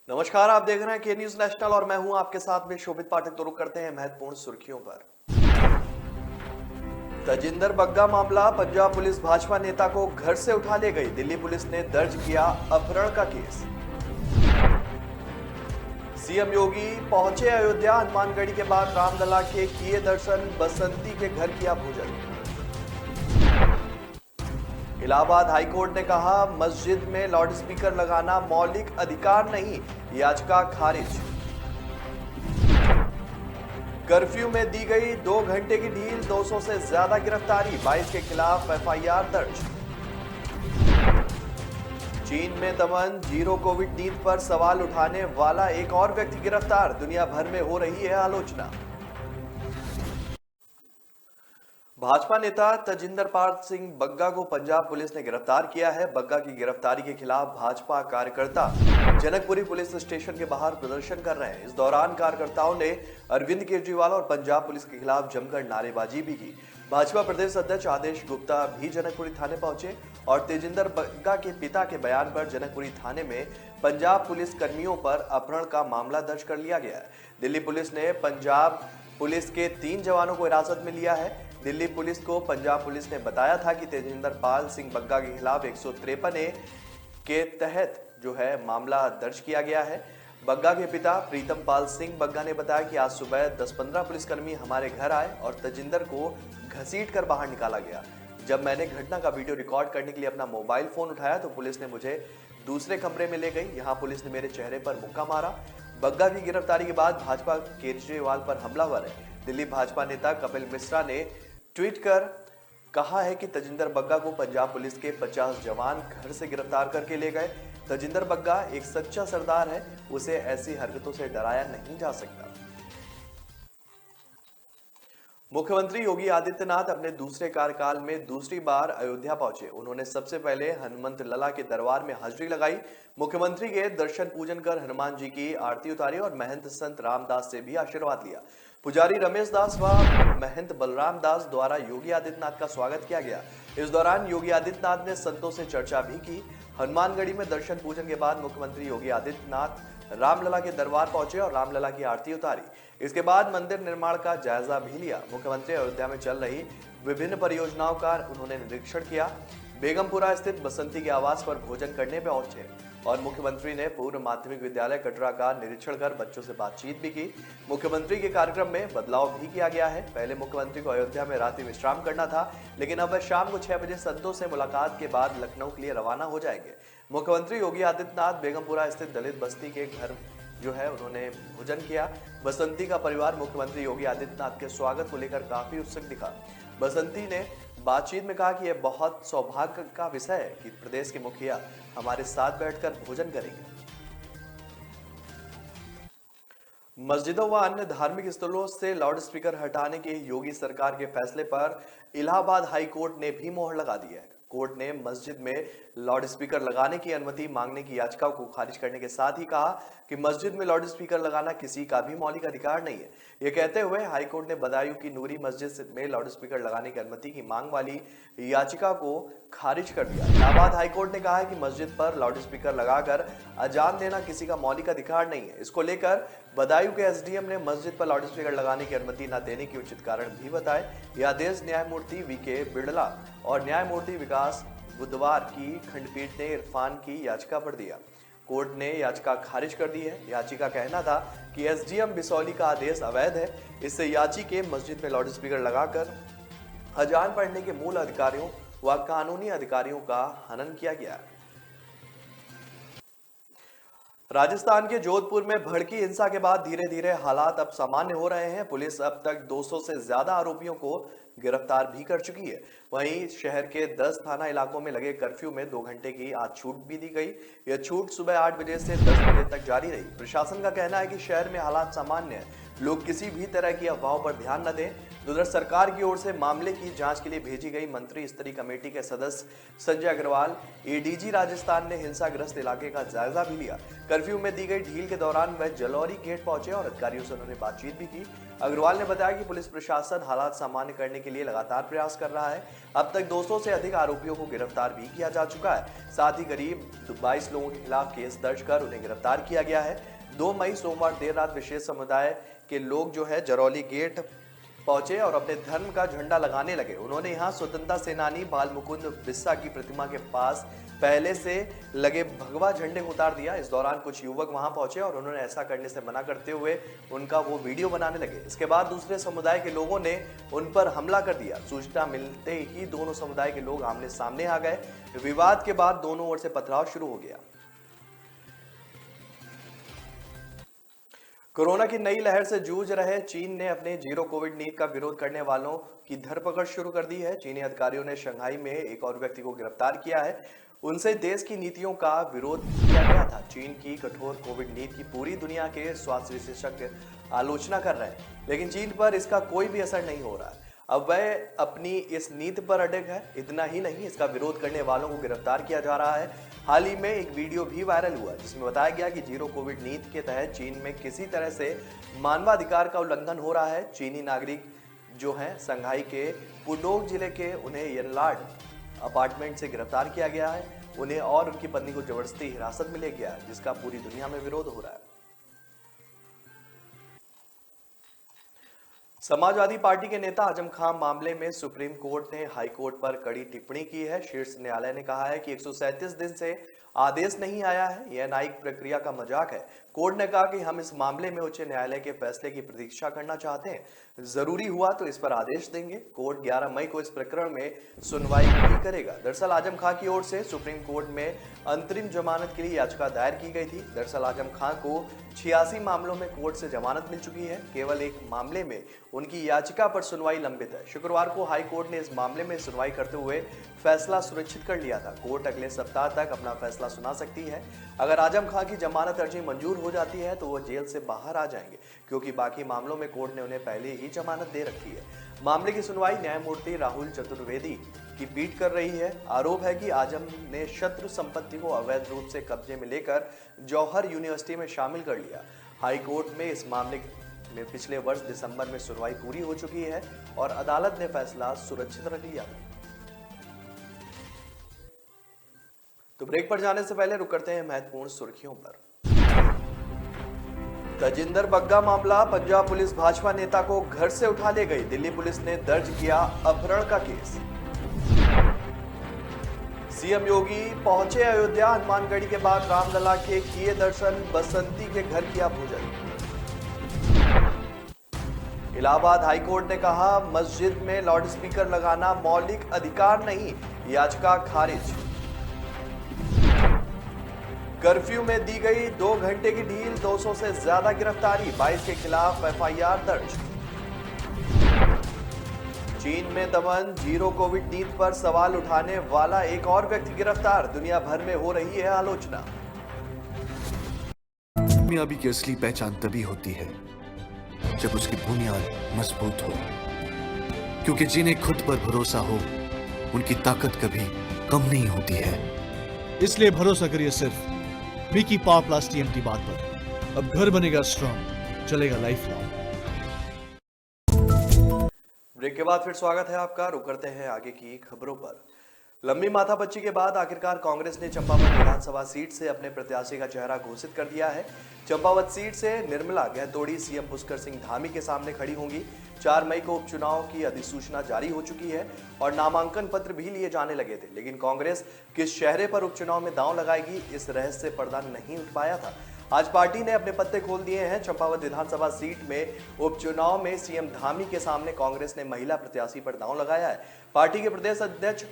नमस्कार, आप देख रहे हैं के न्यूज नेशनल और मैं हूं आपके साथ में शोभित पाठक। तो रुक करते हैं महत्वपूर्ण सुर्खियों पर। तजिंदर बग्गा मामला, पंजाब पुलिस भाजपा नेता को घर से उठा ले गई। दिल्ली पुलिस ने दर्ज किया अपहरण का केस। सीएम योगी पहुंचे अयोध्या, हनुमानगढ़ी के बाद रामलला के किए दर्शन, बसंती के घर किया भोजन। इलाहाबाद हाईकोर्ट ने कहा, मस्जिद में लाउडस्पीकर लगाना मौलिक अधिकार नहीं, याचिका खारिज। कर्फ्यू में दी गई 2 घंटे की ढील, 200 से ज्यादा गिरफ्तारी, 22 के खिलाफ एफआईआर दर्ज। चीन में दमन, जीरो कोविड नीति पर सवाल उठाने वाला एक और व्यक्ति गिरफ्तार, दुनिया भर में हो रही है आलोचना। भाजपा नेता तजिंदर पाल सिंह बग्गा को पंजाब पुलिस ने गिरफ्तार किया है। बग्गा की गिरफ्तारी के खिलाफ भाजपा कार्यकर्ता जनकपुरी पुलिस स्टेशन के बाहर प्रदर्शन कर रहे हैं। इस दौरान कार्यकर्ताओं ने अरविंद केजरीवाल और पंजाब पुलिस के खिलाफ जमकर नारेबाजी भी की। भाजपा प्रदेश अध्यक्ष आदेश गुप्ता भी जनकपुरी थाने पहुंचे और तेजिंदर बग्गा के पिता के बयान पर जनकपुरी थाने में पंजाब पुलिस कर्मियों पर अपहरण का मामला दर्ज कर लिया गया है। दिल्ली पुलिस ने पंजाब पुलिस के 3 जवानों को हिरासत में लिया है। दिल्ली पुलिस को पंजाब पुलिस ने बताया था कि तेजिंदर पाल सिंह बग्गा के खिलाफ 153A के तहत जो है मामला दर्ज किया गया है। बग्गा के पिता प्रीतम पाल सिंह बग्गा ने बताया कि आज सुबह 10-15 पुलिसकर्मी हमारे घर आए और तजिंदर को घसीट कर बाहर निकाला गया। जब मैंने घटना का वीडियो रिकॉर्ड करने के लिए अपना मोबाइल फोन उठाया तो पुलिस ने मुझे दूसरे कमरे में ले गई। यहाँ पुलिस ने मेरे चेहरे पर मुक्का मारा। बग्गा की गिरफ्तारी के बाद भाजपा केजरीवाल पर हमलावर है। दिल्ली भाजपा नेता कपिल मिश्रा ने ट्वीट कर कहा है कि तजिंदर बग्गा को पंजाब पुलिस के 50 जवान घर से गिरफ्तार करके ले गए। तजिंदर बग्गा एक सच्चा सरदार है, उसे ऐसी हरकतों से डराया नहीं जा सकता। मुख्यमंत्री योगी आदित्यनाथ अपने दूसरे कार्यकाल में दूसरी बार अयोध्या पहुंचे। उन्होंने सबसे पहले हनुमंत लला के दरबार में हाजिरी लगाई। मुख्यमंत्री के दर्शन पूजन कर हनुमान जी की आरती उतारी और महंत संत रामदास से भी आशीर्वाद लिया। पुजारी रमेश दास व महंत बलराम दास द्वारा योगी आदित्यनाथ का स्वागत किया गया। इस दौरान योगी आदित्यनाथ ने संतों से चर्चा भी की। हनुमानगढ़ी में दर्शन पूजन के बाद मुख्यमंत्री योगी आदित्यनाथ रामलला के दरबार पहुंचे और रामलला की आरती उतारी। इसके बाद मंदिर निर्माण का जायजा भी लिया। मुख्यमंत्री अयोध्या में चल रही विभिन्न परियोजनाओं का उन्होंने निरीक्षण किया। बेगमपुरा स्थित बसंती के आवास पर भोजन करने पहुंचे और मुख्यमंत्री ने पूर्व माध्यमिक विद्यालय कटरा का निरीक्षण कर बच्चों से बातचीत भी की। मुख्यमंत्री के कार्यक्रम में बदलाव भी किया गया है। पहले मुख्यमंत्री को अयोध्या में रात्रि विश्राम करना था, लेकिन अब वह शाम को 6 बजे संतों से मुलाकात के बाद लखनऊ के लिए रवाना हो जाएंगे। मुख्यमंत्री योगी आदित्यनाथ बेगमपुरा स्थित दलित बस्ती के घर जो है उन्होंने भोजन किया। बसंती का परिवार मुख्यमंत्री योगी आदित्यनाथ के स्वागत को लेकर काफी उत्सुक दिखा। बसंती ने बातचीत में कहा कि यह बहुत सौभाग्य का विषय है कि प्रदेश के मुखिया हमारे साथ बैठकर भोजन करेंगे। मस्जिदों व अन्य धार्मिक स्थलों से लाउडस्पीकर हटाने के योगी सरकार के फैसले पर इलाहाबाद हाई कोर्ट ने भी मोहर लगा दी है। कोर्ट ने मस्जिद में लाउडस्पीकर लगाने की अनुमति मांगने की याचिका को खारिज करने के साथ ही कहा कि मस्जिद में लाउडस्पीकर लगाना किसी का भी मौलिक अधिकार नहीं है। यह कहते हुए हाईकोर्ट ने बदायूं की नूरी मस्जिद में लाउडस्पीकर लगाने की अनुमति की मांग वाली याचिका को खारिज कर दिया। इलाहाबाद हाईकोर्ट ने कहा है कि मस्जिद पर लाउडस्पीकर लगाकर अजान देना किसी का मौलिक अधिकार नहीं है। इसको लेकर बदायूं के एसडीएम ने मस्जिद पर लाउडस्पीकर लगाने की अनुमति न देने के उचित कारण भी बताए। यह आदेश न्यायमूर्ति वीके बिड़ला और न्यायमूर्ति विकास बुधवार की खंडपीठ ने इरफान की याचिका पर दिया। कोर्ट ने याचिका खारिज कर दी है। याचिका कहना था कि एसडीएम बिसौली का आदेश अवैध है। इससे याची के मस्जिद में लाउडस्पीकर लगाकर अजान पढ़ने के मूल अधिकारियों व कानूनी अधिकारियों का हनन किया गया है। राजस्थान के जोधपुर में भड़की हिंसा के बाद धीरे धीरे हालात अब सामान्य हो रहे हैं। पुलिस अब तक 200 से ज्यादा आरोपियों को गिरफ्तार भी कर चुकी है। वहीं शहर के 10 थाना इलाकों में लगे कर्फ्यू में 2 घंटे की आज छूट भी दी गई। यह छूट सुबह 8 बजे से 10 बजे तक जारी रही। प्रशासन का कहना है कि शहर में हालात सामान्य है। लोग किसी भी तरह की अफवाहों पर ध्यान न दें। उधर सरकार की ओर से मामले की जांच के लिए भेजी गई मंत्री स्तरीय कमेटी के सदस्य संजय अग्रवाल, एडीजी राजस्थान ने हिंसाग्रस्त इलाके का जायजा भी लिया। कर्फ्यू में दी गई ढील के दौरान वह जलौरी गेट पहुंचे और अधिकारियों से उन्होंने बातचीत भी की। अग्रवाल ने बताया कि पुलिस प्रशासन हालात सामान्य करने के लिए लगातार प्रयास कर रहा है। अब तक 200 से अधिक आरोपियों को गिरफ्तार भी किया जा चुका है। साथ ही करीब 22 लोगों के खिलाफ केस दर्ज कर उन्हें गिरफ्तार किया गया है। 2 मई सोमवार देर रात विशेष समुदाय के लोग जो है जरौली गेट पहुंचे और अपने धर्म का झंडा लगाने लगे। उन्होंने यहां स्वतंत्रता सेनानी बाल मुकुंद बिस्सा की प्रतिमा के पास पहले से लगे भगवा झंडे को उतार दिया। इस दौरान कुछ युवक वहां पहुंचे और उन्होंने ऐसा करने से मना करते हुए उनका वो वीडियो बनाने लगे। इसके बाद दूसरे समुदाय के लोगों ने उन पर हमला कर दिया। सूचना मिलते ही दोनों समुदाय के लोग आमने सामने आ गए। विवाद के बाद दोनों ओर से पथराव शुरू हो गया। कोरोना की नई लहर से जूझ रहे चीन ने अपने जीरो कोविड नीति का विरोध करने वालों की धरपकड़ शुरू कर दी है। चीनी अधिकारियों ने शंघाई में एक और व्यक्ति को गिरफ्तार किया है। उनसे देश की नीतियों का विरोध किया गया था। चीन की कठोर कोविड नीति की पूरी दुनिया के स्वास्थ्य विशेषज्ञ आलोचना कर रहे हैं, लेकिन चीन पर इसका कोई भी असर नहीं हो रहा है। अब वह अपनी इस नीति पर अड़ग है। इतना ही नहीं, इसका विरोध करने वालों को गिरफ्तार किया जा रहा है। हाल ही में एक वीडियो भी वायरल हुआ जिसमें बताया गया कि जीरो कोविड नीति के तहत चीन में किसी तरह से मानवाधिकार का उल्लंघन हो रहा है। चीनी नागरिक जो हैं संघाई के पुडोंग जिले के, उन्हें येनलाड अपार्टमेंट से गिरफ्तार किया गया है। उन्हें और उनकी पत्नी को जबरदस्ती हिरासत में लिया गया है, जिसका पूरी दुनिया में विरोध हो रहा है। समाजवादी पार्टी के नेता आजम खान मामले में सुप्रीम कोर्ट ने हाई कोर्ट पर कड़ी टिप्पणी की है। शीर्ष न्यायालय ने कहा है कि 137 दिन से आदेश नहीं आया है, यह न्यायिक प्रक्रिया का मजाक है। कोर्ट ने कहा कि हम इस मामले में उच्च न्यायालय के फैसले की प्रतीक्षा करना चाहते हैं। जरूरी हुआ तो इस पर आदेश देंगे। कोर्ट 11 मई को इस प्रकरण में सुनवाई भी करेगा। दरअसल आजम खान की ओर से सुप्रीम कोर्ट में अंतरिम जमानत के लिए याचिका दायर की गई थी। दरअसल आजम खान को 86 मामलों में कोर्ट से जमानत मिल चुकी है। केवल एक मामले में उनकी याचिका पर सुनवाई लंबित है। शुक्रवार को हाई कोर्ट ने इस मामले में सुनवाई करते हुए फैसला सुरक्षित कर लिया था। कोर्ट अगले सप्ताह तक अपना फैसला सुना सकती है। अगर आजम खान की जमानत अर्जी मंजूर हो जाती है तो वो जेल से बाहर आ जाएंगे, क्योंकि बाकी मामलों में कोर्ट ने उन्हें पहले ही जमानत दे रखी है। मामले की सुनवाई न्यायमूर्ति राहुल चतुर्वेदी की पीठ कर रही है। आरोप है कि आजम ने शत्रु संपत्ति को अवैध रूप से कब्जे में लेकर जौहर यूनिवर्सिटी में शामिल कर लिया। हाई कोर्ट में इस मामले में पिछले वर्ष दिसंबर में सुनवाई पूरी हो चुकी है और अदालत ने फैसला सुरक्षित रख लिया। तो ब्रेक पर जाने से पहले रुक करते हैं महत्वपूर्ण सुर्खियों पर। तजिंदर बग्गा मामला, पंजाब पुलिस भाजपा नेता को घर से उठा ले गई। दिल्ली पुलिस ने दर्ज किया अपहरण का केस। सीएम योगी पहुंचे अयोध्या, हनुमानगढ़ी के बाद रामलला के किए दर्शन, बसंती के घर किया भोजन। इलाहाबाद हाईकोर्ट ने कहा मस्जिद में लाउडस्पीकर लगाना मौलिक अधिकार नहीं, याचिका खारिज। कर्फ्यू में दी गई 2 घंटे की ढील, 200 से ज्यादा गिरफ्तारी, 22 के खिलाफ एफआईआर दर्ज। चीन में दमन, जीरो कोविड नीति पर सवाल उठाने वाला एक और व्यक्ति गिरफ्तार, दुनिया भर में हो रही है आलोचना। कामयाबी की असली पहचान तभी होती है जब उसकी बुनियाद मजबूत हो, क्योंकि जिन्हें खुद पर भरोसा हो उनकी ताकत कभी कम नहीं होती है। इसलिए भरोसा करिए सिर्फ विकी पावर प्लस टीएमटी बात पर। अब घर बनेगा स्ट्रॉन्ग, चलेगा लाइफ लॉन्ग। ब्रेक के बाद फिर स्वागत है आपका। रुक करते हैं आगे की खबरों पर। लंबी माथापच्ची के बाद आखिरकार कांग्रेस ने चंपावत विधानसभा सीट से अपने प्रत्याशी का चेहरा घोषित कर दिया है। चंपावत सीट से निर्मला गहतोड़ी सीएम पुष्कर सिंह धामी के सामने खड़ी होंगी। 4 मई को उपचुनाव की अधिसूचना जारी हो चुकी है और नामांकन पत्र भी लिए जाने लगे थे, लेकिन कांग्रेस किस चेहरे पर उपचुनाव में दांव लगाएगी, इस रहस्य से पर्दा नहीं उठ पाया था। आज पार्टी ने अपने पत्ते खोल दिए हैं। चंपावत विधानसभा सीट में उपचुनाव में सीएम धामी के सामने कांग्रेस ने महिला प्रत्याशी पर दांव लगाया है। पार्टी के प्रदेश अध्यक्ष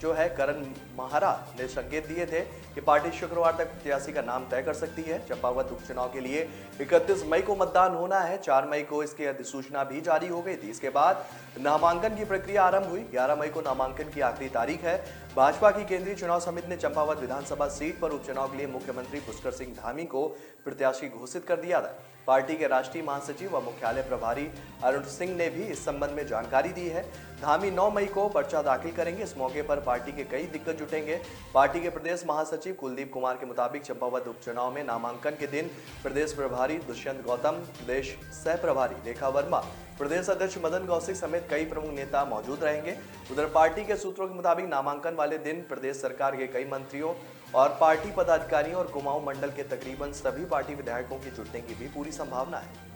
जो है करण महारा ने संकेत दिए थे कि पार्टी शुक्रवार तक प्रत्याशी का नाम तय कर सकती है। चंपावत उपचुनाव के लिए 31 मई को मतदान होना है। 4 मई को इसकी अधिसूचना भी जारी हो गई थी। इसके बाद नामांकन की प्रक्रिया आरंभ हुई। 11 मई को नामांकन की आखिरी तारीख है। भाजपा की केंद्रीय चुनाव समिति ने चंपावत विधानसभा सीट पर उपचुनाव के लिए मुख्यमंत्री पुष्कर सिंह धामी को प्रत्याशी घोषित कर दिया था। पार्टी के राष्ट्रीय महासचिव व मुख्यालय प्रभारी अरुण सिंह ने भी इस संबंध में जानकारी दी है। धामी 9 मई को पर्चा दाखिल करेंगे। इस मौके पर पार्टी के कई दिग्गज जुटेंगे। पार्टी के प्रदेश महासचिव कुलदीप कुमार के मुताबिक चंपावत उपचुनाव में नामांकन के दिन प्रदेश प्रभारी दुष्यंत गौतम, प्रदेश सह प्रभारी रेखा वर्मा, प्रदेश अध्यक्ष मदन कौशिक समेत कई प्रमुख नेता मौजूद रहेंगे। उधर पार्टी के सूत्रों के मुताबिक नामांकन वाले दिन प्रदेश सरकार के कई मंत्रियों और पार्टी पदाधिकारियों और कुमाऊं मंडल के तकरीबन सभी पार्टी विधायकों की जुटने की भी पूरी संभावना है।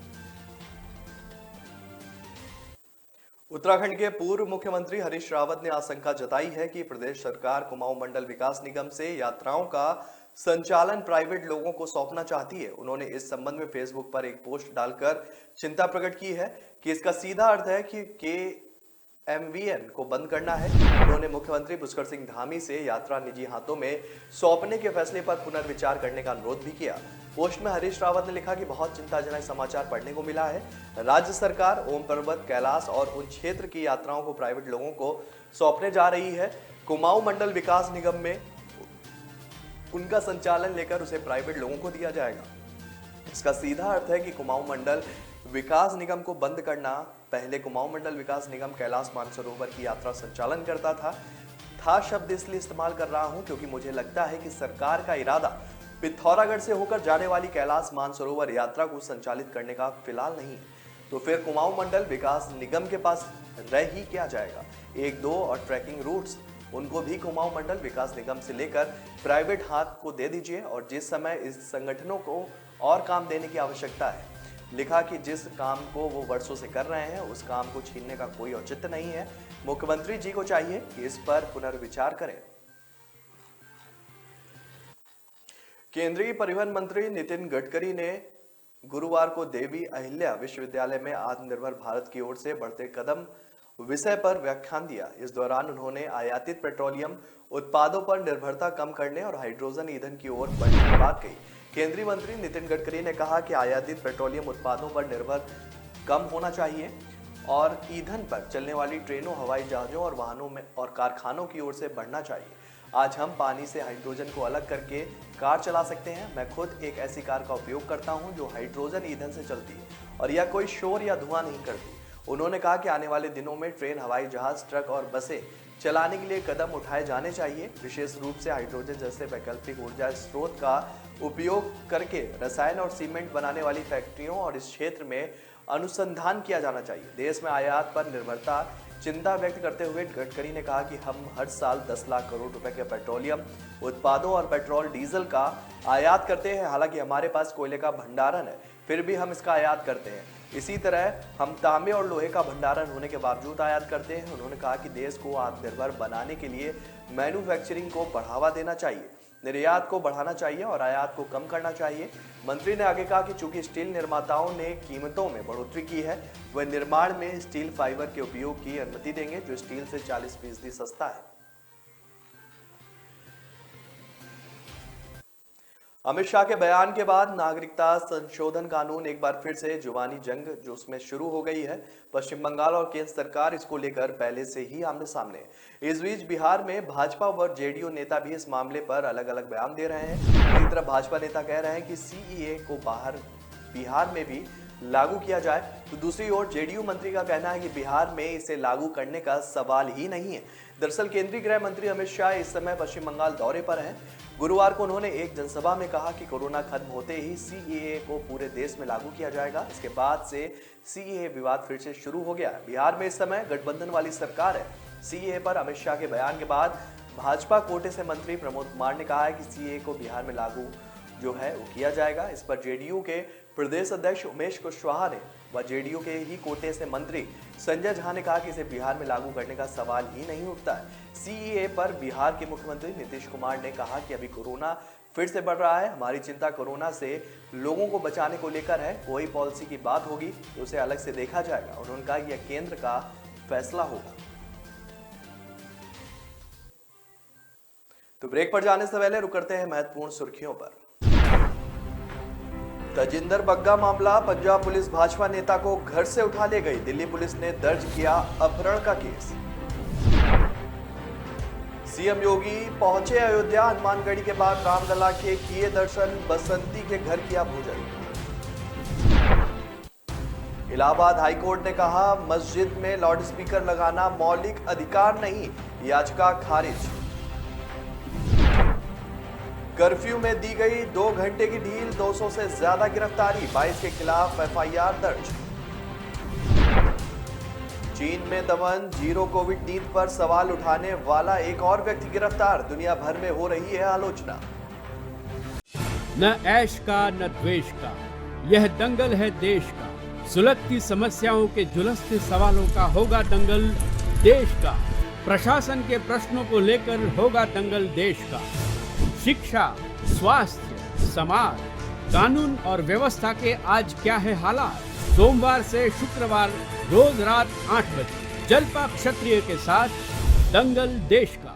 उत्तराखंड के पूर्व मुख्यमंत्री हरीश रावत ने आशंका जताई है कि प्रदेश सरकार कुमाऊं मंडल विकास निगम से यात्राओं का संचालन प्राइवेट लोगों को सौंपना चाहती है। उन्होंने इस संबंध में फेसबुक पर एक पोस्ट डालकर चिंता प्रकट की है कि इसका सीधा अर्थ है कि KMVN को बंद करना है। उन्होंने मुख्यमंत्री पुष्कर सिंह धामी से यात्रा निजी हाथों में सौंपने के फैसले पर पुनर्विचार करने का अनुरोध भी किया। पोस्ट में हरीश रावत ने लिखा कि बहुत चिंताजनक समाचार पढ़ने को मिला है। राज्य सरकार ओम पर्वत, कैलाश और उन क्षेत्र की यात्राओं को प्राइवेट लोगों को सौंपने जा रही है। कुमाऊं मंडल विकास निगम में उनका संचालन लेकर उसे प्राइवेट लोगों को दिया जाएगा। इसका सीधा अर्थ है कि कुमाऊं मंडल विकास निगम को बंद करना। पहले कुमाऊं मंडल विकास निगम कैलाश मानसरोवर की यात्रा संचालन करता था शब्द इसलिए इस्तेमाल कर रहा हूं क्योंकि मुझे लगता है कि सरकार का इरादा पिथौरागढ़ से होकर जाने वाली कैलाश मानसरोवर यात्रा को संचालित करने का फिलहाल नहीं है। तो फिर कुमाऊं मंडल विकास निगम के पास रह ही क्या जाएगा। 1, 2 और ट्रैकिंग रूट्स उनको भी कुमाऊं मंडल विकास निगम से लेकर प्राइवेट हाथ को दे दीजिए। और जिस समय इस संगठनों को और काम देने की आवश्यकता है, लिखा कि जिस काम को वो वर्षों से कर रहे हैं उस काम को छीनने का कोई औचित्य नहीं है। मुख्यमंत्री जी को चाहिए कि इस पर पुनर्विचार करें। केंद्रीय परिवहन मंत्री नितिन गडकरी ने गुरुवार को देवी अहिल्या विश्वविद्यालय में आत्मनिर्भर भारत की ओर से बढ़ते कदम विषय पर व्याख्यान दिया। इस दौरान उन्होंने आयातित पेट्रोलियम उत्पादों पर निर्भरता कम करने और हाइड्रोजन ईंधन की ओर बढ़ने की बात कही। केंद्रीय मंत्री नितिन गडकरी ने कहा कि आयातित पेट्रोलियम उत्पादों पर निर्भर कम होना चाहिए और ईंधन पर चलने वाली ट्रेनों, हवाई जहाजों और वाहनों में और कारखानों की ओर से बढ़ना चाहिए। आज हम पानी से हाइड्रोजन को अलग करके कार चला सकते हैं। मैं खुद एक ऐसी कार का उपयोग करता हूं जो हाइड्रोजन ईंधन से चलती है और यह कोई शोर या धुआं नहीं करती। उन्होंने कहा कि आने वाले दिनों में ट्रेन, हवाई जहाज, ट्रक और बसें चलाने के लिए कदम उठाए जाने चाहिए। विशेष रूप से हाइड्रोजन जैसे वैकल्पिक ऊर्जा स्रोत का उपयोग करके रसायन और सीमेंट बनाने वाली फैक्ट्रियों और इस क्षेत्र में अनुसंधान किया जाना चाहिए। देश में आयात पर निर्भरता चिंता व्यक्त करते हुए गडकरी ने कहा कि हम हर साल 10 लाख करोड़ रुपए के पेट्रोलियम उत्पादों और पेट्रोल डीजल का आयात करते हैं। हालांकि हमारे पास कोयले का भंडारण है, फिर भी हम इसका आयात करते हैं। इसी तरह हम तांबे और लोहे का भंडारण होने के बावजूद आयात करते हैं। उन्होंने कहा कि देश को आत्मनिर्भर बनाने के लिए मैन्युफैक्चरिंग को बढ़ावा देना चाहिए, निर्यात को बढ़ाना चाहिए और आयात को कम करना चाहिए। मंत्री ने आगे कहा कि चूंकि स्टील निर्माताओं ने कीमतों में बढ़ोतरी की है, वह निर्माण में स्टील फाइबर के उपयोग की अनुमति देंगे जो स्टील से 40% सस्ता है। अमित शाह के बयान के बाद नागरिकता संशोधन कानून एक बार फिर से जुबानी जंग जो उसमें शुरू हो गई है। पश्चिम बंगाल और केंद्र सरकार इसको लेकर पहले से ही आमने सामने। इस बीच बिहार में भाजपा व जेडीयू नेता भी इस मामले पर अलग अलग बयान दे रहे हैं। एक तरफ भाजपा नेता कह रहे हैं कि सीएए को बिहार में भी लागू किया जाए, तो दूसरी ओर जेडीयू मंत्री का कहना है कि बिहार में इसे लागू करने का सवाल ही नहीं है। दरअसल केंद्रीय गृह मंत्री अमित शाह इस समय पश्चिम बंगाल दौरे पर हैं। गुरुवार को उन्होंने एक जनसभा में कहा कि कोरोना खत्म होते ही सीएए को पूरे देश में लागू किया जाएगा। इसके बाद से सीएए विवाद फिर से शुरू हो गया। बिहार में इस समय गठबंधन वाली सरकार है। सीएए पर अमित शाह के बयान के बाद भाजपा कोटे से मंत्री प्रमोद कुमार ने कहा है कि सीएए को बिहार में लागू जो है वो किया जाएगा। इस पर जेडीयू के प्रदेश अध्यक्ष उमेश कुशवाहा ने व जेडीयू के ही कोटे से मंत्री संजय झा ने कहा कि इसे बिहार में लागू करने का सवाल ही नहीं उठता है। सीएए पर बिहार के मुख्यमंत्री नीतीश कुमार ने कहा कि अभी कोरोना फिर से बढ़ रहा है, हमारी चिंता कोरोना से लोगों को बचाने को लेकर है। कोई पॉलिसी की बात होगी तो उसे अलग से देखा जाएगा। उन्होंने कहा कि यह केंद्र का फैसला होगा। तो ब्रेक पर जाने से पहले रुक करते हैं महत्वपूर्ण सुर्खियों पर। तजिंदर बग्गा मामला, पंजाब पुलिस भाजपा नेता को घर से उठा ले गई, दिल्ली पुलिस ने दर्ज किया अपहरण का केस। सीएम योगी पहुंचे अयोध्या, हनुमानगढ़ी के बाद रामलला के किए दर्शन, बसंती के घर किया पूजन। इलाहाबाद हाईकोर्ट ने कहा मस्जिद में लाउडस्पीकर लगाना मौलिक अधिकार नहीं, याचिका खारिज। कर्फ्यू में दी गई 2 घंटे की ढील, 200 से ज्यादा गिरफ्तारी, 22 के खिलाफ एफआईआर दर्ज। चीन में दमन, जीरो कोविड नीति पर सवाल उठाने वाला एक और व्यक्ति गिरफ्तार, दुनिया भर में हो रही है आलोचना। न ऐश का न द्वेष का, यह दंगल है देश का, सुलगती समस्याओं के जुलसते सवालों का होगा दंगल देश का, प्रशासन के प्रश्नों को लेकर होगा दंगल देश का। शिक्षा, स्वास्थ्य, समाज, कानून और व्यवस्था के आज क्या है हालात, सोमवार से शुक्रवार रोज रात 8 बजे जलपा क्षत्रिय के साथ दंगल देश का।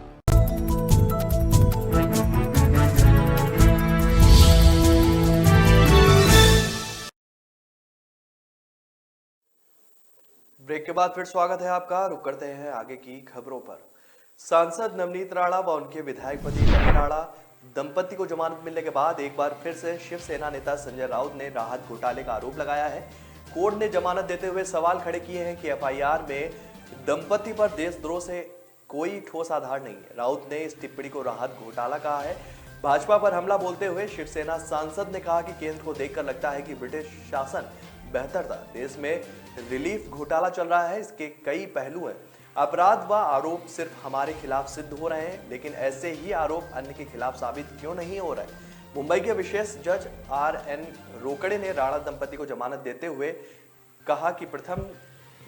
ब्रेक के बाद फिर स्वागत है आपका। रुक करते हैं आगे की खबरों पर। सांसद नवनीत राणा व उनके विधायक पति रवि राणा दंपति को जमानत मिलने के बाद एक बार फिर से शिवसेना नेता संजय राउत ने राहत घोटाले का आरोप लगाया है। कोर्ट ने जमानत देते हुए सवाल खड़े किए हैं कि एफआईआर में दंपति पर देशद्रोह से कोई ठोस आधार नहीं है। राउत ने इस टिप्पणी को राहत घोटाला कहा है। भाजपा पर हमला बोलते हुए शिवसेना सांसद ने कहा कि केंद्र को देखकर लगता है कि ब्रिटिश शासन बेहतर था, देश में रिलीफ घोटाला चल रहा है, इसके कई पहलू हैं। अपराध व आरोप सिर्फ हमारे खिलाफ सिद्ध हो रहे हैं, लेकिन ऐसे ही आरोप अन्य के खिलाफ साबित क्यों नहीं हो रहे। मुंबई के विशेष जज RN रोकड़े ने राणा दंपति को जमानत देते हुए कहा कि प्रथम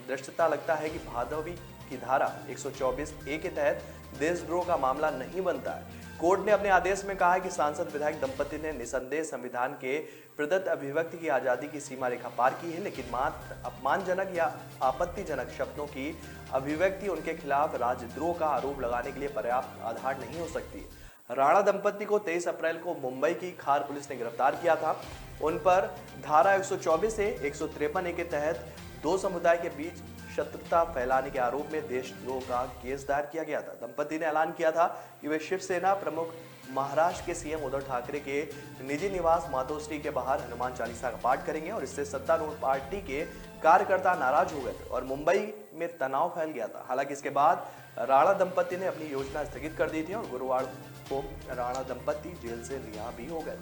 दृष्टता लगता है कि भादवी की धारा 124A के तहत देशद्रोह का मामला नहीं बनता है। कोर्ट ने अपने आदेश में कहा है कि सांसद विधायक दंपति ने निसंदेह संविधान के प्रदत्त अभिव्यक्ति की आजादी की सीमा रेखा पार की है, लेकिन मात्र अपमानजनक या आपत्तिजनक शब्दों की अभिव्यक्ति उनके खिलाफ राजद्रोह का आरोप लगाने के लिए पर्याप्त आधार नहीं हो सकती। राणा दंपति को 23 अप्रैल को मुंबई की खार पुलिस ने गिरफ्तार किया था। उन पर धारा 124 से 153A के तहत दो समुदाय के बीच शत्रुता फैलाने के आरोप में देशद्रोह का केस दायर किया गया था। दंपति ने ऐलान किया था कि वे शिवसेना प्रमुख महाराष्ट्र के सीएम उद्धव ठाकरे के निजी निवास मातोश्री के बाहर हनुमान चालीसा का पाठ करेंगे और इससे सत्तारूढ़ पार्टी के कार्यकर्ता नाराज हो गए थे और मुंबई में तनाव फैल गया था। हालांकि इसके बाद राणा दंपति ने अपनी योजना स्थगित कर दी थी और गुरुवार को राणा दंपति जेल से रिहा भी हो गए।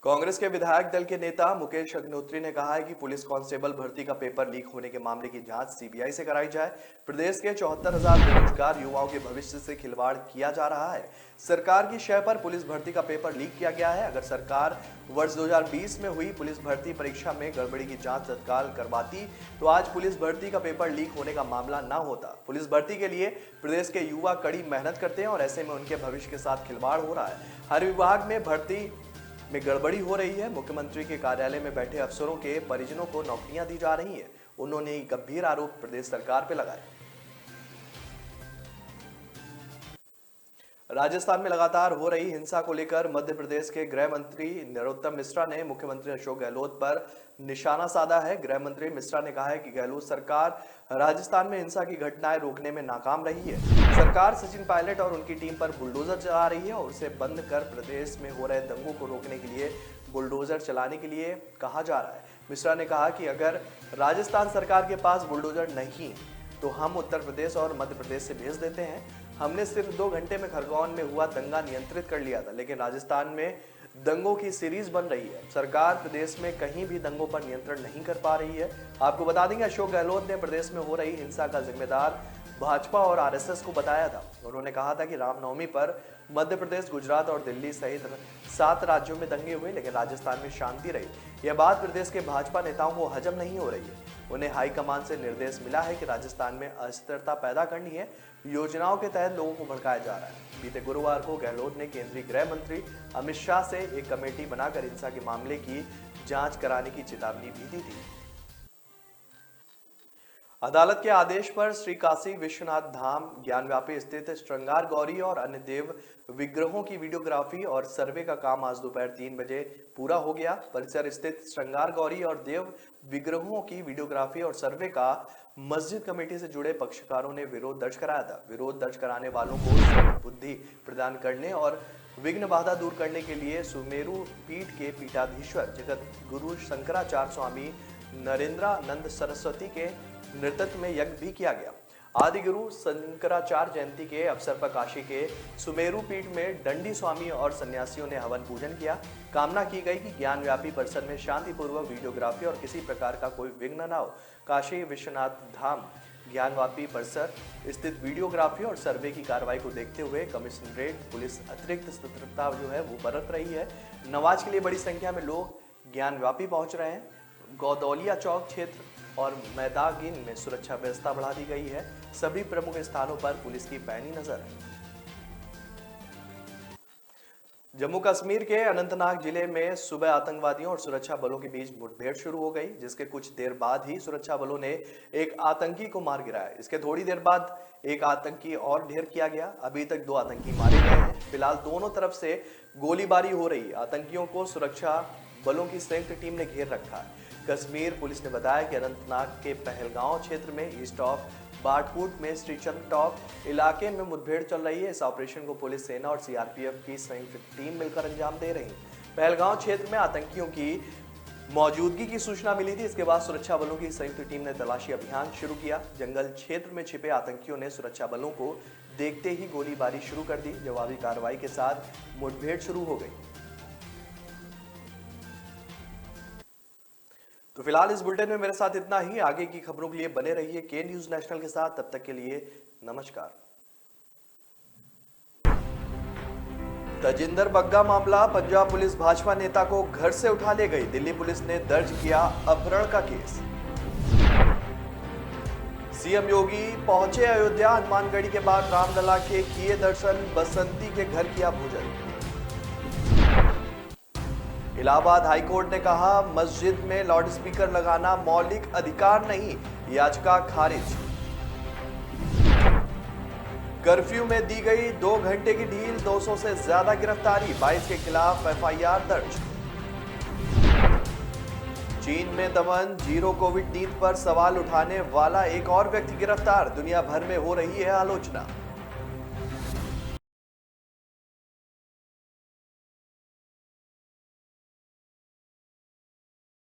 कांग्रेस के विधायक दल के नेता मुकेश अग्निहोत्री ने कहा है कि पुलिस कांस्टेबल भर्ती का पेपर लीक होने के मामले की जांच सीबीआई से कराई जाए। प्रदेश के 74,000 बेरोजगार युवाओं के भविष्य से खिलवाड़ किया जा रहा है। सरकार की शय पर पुलिस भर्ती का पेपर लीक किया गया है। अगर सरकार वर्ष 2020 में हुई पुलिस भर्ती परीक्षा में गड़बड़ी की जांच तत्काल करवाती तो आज पुलिस भर्ती का पेपर लीक होने का मामला ना होता। पुलिस भर्ती के लिए प्रदेश के युवा कड़ी मेहनत करते हैं और ऐसे में उनके भविष्य के साथ खिलवाड़ हो रहा है। हर विभाग में भर्ती में गड़बड़ी हो रही है। मुख्यमंत्री के कार्यालय में बैठे अफसरों के परिजनों को नौकरियां दी जा रही हैं। उन्होंने गंभीर आरोप प्रदेश सरकार पर लगाए। राजस्थान में लगातार हो रही हिंसा को लेकर मध्य प्रदेश के गृह मंत्री नरोत्तम मिश्रा ने मुख्यमंत्री अशोक गहलोत पर निशाना साधा है। गृह मंत्री मिश्रा ने कहा है कि गहलोत सरकार राजस्थान में हिंसा की घटनाएं रोकने में नाकाम रही है। सरकार सचिन पायलट और उनकी टीम पर बुलडोजर चला रही है और उसे बंद कर प्रदेश में हो रहे दंगों को रोकने के लिए बुलडोजर चलाने के लिए कहा जा रहा है। मिश्रा ने कहा कि अगर राजस्थान सरकार के पास बुलडोजर नहीं तो हम उत्तर प्रदेश और मध्य प्रदेश से भेज देते हैं। हमने सिर्फ 2 घंटे में खरगोन में हुआ दंगा नियंत्रित कर लिया था, लेकिन राजस्थान में दंगों की सीरीज बन रही है। सरकार प्रदेश में कहीं भी दंगों पर नियंत्रण नहीं कर पा रही है। आपको बता देंगे अशोक गहलोत ने प्रदेश में हो रही हिंसा का जिम्मेदार भाजपा और आरएसएस को बताया था। उन्होंने कहा था कि रामनवमी पर मध्य प्रदेश, गुजरात और दिल्ली सहित 7 राज्यों में दंगे हुए, लेकिन राजस्थान में शांति रही। यह बात प्रदेश के भाजपा नेताओं को हजम नहीं हो रही है। उन्हें हाईकमान से निर्देश मिला है कि राजस्थान में अस्थिरता पैदा करनी है। योजनाओं के तहत लोगों को भड़काया जा रहा है। बीते गुरुवार को गहलोत ने केंद्रीय गृह मंत्री अमित शाह से एक कमेटी बनाकर हिंसा के मामले की जांच कराने की चेतावनी भी दी थी। अदालत के आदेश पर श्री काशी विश्वनाथ धाम ज्ञानव्यापी स्थित श्रृंगार गौरी और अन्य देव विग्रहों की वीडियोग्राफी और सर्वे का काम आज दोपहर 3 बजे पूरा हो गया। परिसर स्थित श्रृंगार गौरी और देव विग्रहों की वीडियोग्राफी और सर्वे का मस्जिद कमेटी से जुड़े पक्षकारों ने विरोध दर्ज कराया था। विरोध दर्ज कराने वालों को बुद्धि प्रदान करने और विघ्न बाधा दूर करने के लिए सुमेरु पीठ के पीठाधीश्वर जगत गुरु शंकराचार्य स्वामी नरेंद्रानंद सरस्वती के नेतृत्व में यज्ञ भी किया गया। आदि गुरु शंकराचार्य जयंती के अवसर पर काशी के सुमेरु पीठ में दंडी स्वामी और सन्यासियों ने हवन पूजन किया। कामना की गई कि ज्ञानव्यापी परिसर में शांतिपूर्वक वीडियोग्राफी और किसी प्रकार का कोई विघ्न न हो। काशी विश्वनाथ धाम ज्ञानव्यापी परिसर स्थित वीडियोग्राफी और सर्वे की कार्रवाई को देखते हुए कमिश्नरेट पुलिस अतिरिक्त सतर्कता जो है वो बरत रही है। नमाज के लिए बड़ी संख्या में लोग ज्ञानव्यापी पहुंच रहे हैं। गौदौलिया चौक क्षेत्र और मैदागिन में सुरक्षा व्यवस्था बढ़ा दी गई है। सभी प्रमुख स्थानों पर पुलिस की पैनी नजर है। जम्मू कश्मीर के अनंतनाग जिले में सुबह आतंकवादियों और सुरक्षा बलों के बीच मुठभेड़ शुरू हो गई, जिसके कुछ देर बाद ही सुरक्षा बलों ने एक आतंकी को मार गिराया। इसके थोड़ी देर बाद एक आतंकी और ढेर किया गया। अभी तक 2 आतंकी मारे गए हैं। फिलहाल दोनों तरफ से गोलीबारी हो रही। आतंकियों को सुरक्षा बलों की संयुक्त टीम ने घेर रखा है। कश्मीर पुलिस ने बताया कि अनंतनाग के पहलगांव क्षेत्र में ईस्ट ऑफ बाटपुट में श्रीचंद टॉप इलाके में मुठभेड़ चल रही है। इस ऑपरेशन को पुलिस सेना और सीआरपीएफ की संयुक्त टीम मिलकर अंजाम दे रही है। पहलगांव क्षेत्र में आतंकियों की मौजूदगी की सूचना मिली थी। इसके बाद सुरक्षा बलों की संयुक्त टीम ने तलाशी अभियान शुरू किया। जंगल क्षेत्र में छिपे आतंकियों ने सुरक्षा बलों को देखते ही गोलीबारी शुरू कर दी। जवाबी कार्रवाई के साथ मुठभेड़ शुरू हो गई। तो फिलहाल इस बुलेटिन में मेरे साथ इतना ही। आगे की खबरों के लिए बने रहिए के न्यूज नेशनल के साथ। तब तक के लिए नमस्कार। तजिंदर बग्गा मामला, पंजाब पुलिस भाजपा नेता को घर से उठा ले गई। दिल्ली पुलिस ने दर्ज किया अपहरण का केस। सीएम योगी पहुंचे अयोध्या। हनुमानगढ़ी के बाद रामलला के किए दर्शन। बसंती के घर किया भोजन। इलाहाबाद हाईकोर्ट ने कहा मस्जिद में लाउडस्पीकर लगाना मौलिक अधिकार नहीं, याचिका खारिज। कर्फ्यू में दी गई 2 घंटे की ढील, 200 से ज्यादा गिरफ्तारी, 22 के खिलाफ एफआईआर दर्ज। चीन में दमन, जीरो कोविड नीति पर सवाल उठाने वाला एक और व्यक्ति गिरफ्तार। दुनिया भर में हो रही है आलोचना।